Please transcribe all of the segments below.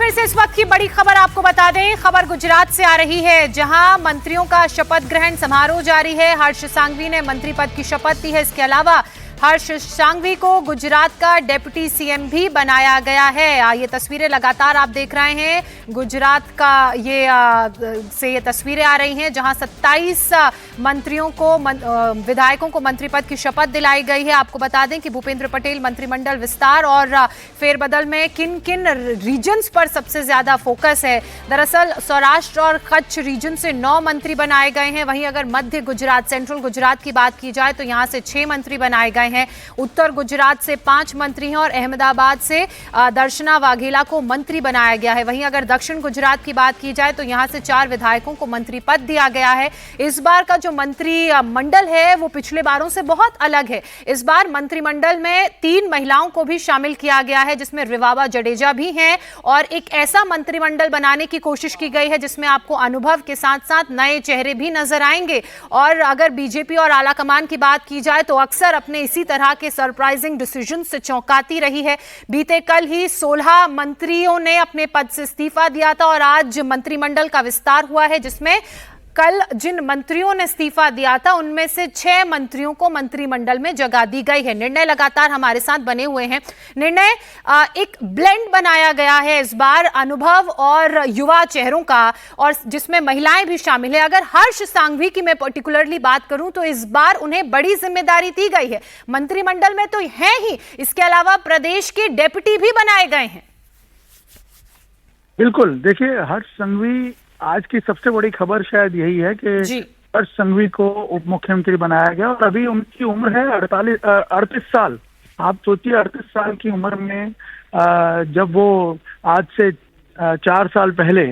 फिर से इस वक्त की बड़ी खबर आपको बता दें। खबर गुजरात से आ रही है, जहां मंत्रियों का शपथ ग्रहण समारोह जारी है। हर्ष सांघवी ने मंत्री पद की शपथ दी है। इसके अलावा हर्ष सांघवी को गुजरात का डेप्यूटी सीएम भी बनाया गया है। ये तस्वीरें लगातार आप देख रहे हैं, गुजरात का ये तस्वीरें आ रही हैं, जहां 27 मंत्रियों को विधायकों को मंत्री पद की शपथ दिलाई गई है। आपको बता दें कि भूपेंद्र पटेल मंत्रिमंडल विस्तार और फेरबदल में किन किन रीजन्स पर सबसे ज्यादा फोकस है। दरअसल सौराष्ट्र और कच्छ रीजन से 9 मंत्री बनाए गए हैं। वहीं अगर मध्य गुजरात, सेंट्रल गुजरात की बात की जाए तो यहां से 6 मंत्री बनाए गए हैं। उत्तर गुजरात से 5 मंत्री हैं और अहमदाबाद से दर्शना वाघेला को मंत्री बनाया गया है। वहीं अगर दक्षिण गुजरात की बात की जाए तो यहां से 4 विधायकों को मंत्री पद दिया गया है। इस बार का जो मंत्री मंडल है वो पिछले बारों से बहुत अलग है। इस बार मंत्रिमंडल में 3 महिलाओं को भी शामिल किया गया है, जिसमें रिवाबा जडेजा भी हैं, और एक ऐसा मंत्रिमंडल बनाने की कोशिश की गई है जिसमें आपको अनुभव के साथ साथ नए चेहरे भी नजर आएंगे। और अगर बीजेपी और आलाकमान की बात की जाए तो अक्सर अपने इसी तरह के सरप्राइजिंग डिसीजन से चौंकाती रही है। बीते कल ही 16 मंत्रियों ने अपने पद से इस्तीफा दिया था और आज मंत्रिमंडल का विस्तार हुआ है, जिसमें कल जिन मंत्रियों ने इस्तीफा दिया था उनमें से 6 मंत्रियों को मंत्रिमंडल में जगह दी गई है। निर्णय लगातार हमारे साथ बने हुए हैं। निर्णय एक ब्लेंड बनाया गया है इस बार अनुभव और युवा चेहरों का, और जिसमें महिलाएं भी शामिल है। अगर हर्ष सांघवी की मैं पर्टिकुलरली बात करूं तो इस बार उन्हें बड़ी जिम्मेदारी दी गई है। मंत्रिमंडल में तो है ही, इसके अलावा प्रदेश के डेप्यूटी भी बनाए गए हैं। बिल्कुल, देखिए हर्ष सांघवी आज की सबसे बड़ी खबर शायद यही है कि हर्ष सांघवी को उप मुख्यमंत्री बनाया गया और अभी उनकी उम्र है 38 साल। आप सोचिए 38 साल की उम्र में जब वो आज से 4 साल पहले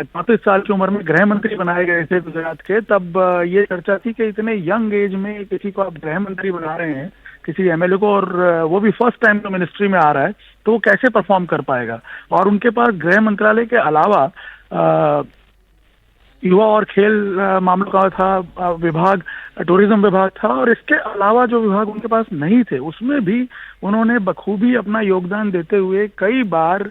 34 साल की उम्र में गृह मंत्री बनाए गए थे गुजरात के, तब ये चर्चा थी कि इतने यंग एज में किसी को आप गृह मंत्री बना रहे हैं, किसी एमएलए को, और वो भी फर्स्ट टाइम तो मिनिस्ट्री में आ रहा है, तो वो कैसे परफॉर्म कर पाएगा। और उनके पास गृह मंत्रालय के अलावा युवा और खेल मामलों का था विभाग, टूरिज्म विभाग था, और इसके अलावा जो विभाग उनके पास नहीं थे उसमें भी उन्होंने बखूबी अपना योगदान देते हुए कई बार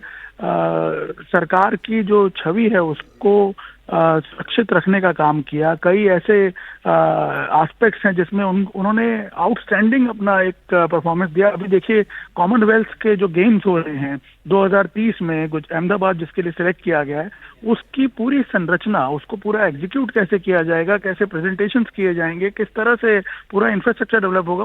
सरकार की जो छवि है उसको सुरक्षित रखने का काम किया। कई ऐसे एस्पेक्ट्स हैं जिसमें उन्होंने आउटस्टैंडिंग अपना एक परफॉर्मेंस दिया। अभी देखिए कॉमनवेल्थ के जो गेम्स हो रहे हैं 2030 में अहमदाबाद जिसके लिए सिलेक्ट किया गया है, उसकी पूरी संरचना, उसको पूरा एग्जीक्यूट कैसे किया जाएगा, कैसे प्रेजेंटेशंस किए जाएंगे, किस तरह से पूरा इंफ्रास्ट्रक्चर डेवलप होगा,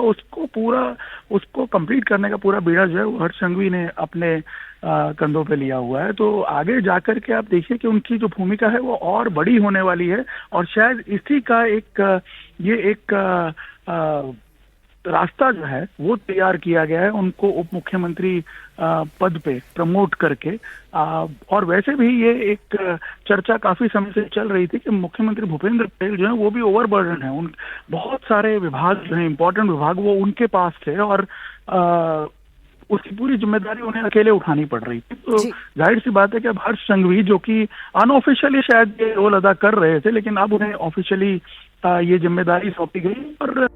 उसको कंप्लीट करने का पूरा बीड़ा जो है वो हर्ष सांघवी ने अपने कंधों पे लिया हुआ है। तो आगे जाकर के आप देखिए कि उनकी जो भूमिका है वो और बड़ी होने वाली है, और शायद इसी का एक रास्ता जो है वो तैयार किया गया है उनको उप मुख्यमंत्री पद पे प्रमोट करके। और वैसे भी ये एक चर्चा काफी समय से चल रही थी कि मुख्यमंत्री भूपेंद्र पटेल जो है वो भी ओवरबर्डन है। उन बहुत सारे विभाग जो है, इंपॉर्टेंट विभाग, वो उनके पास थे और उसकी पूरी जिम्मेदारी उन्हें अकेले उठानी पड़ रही थी। तो जाहिर सी बात है कि अब हर्ष सांघवी, जो कि अनऑफिशियली शायद ये रोल अदा कर रहे थे, लेकिन अब उन्हें ऑफिशियली ये जिम्मेदारी सौंपी गई। और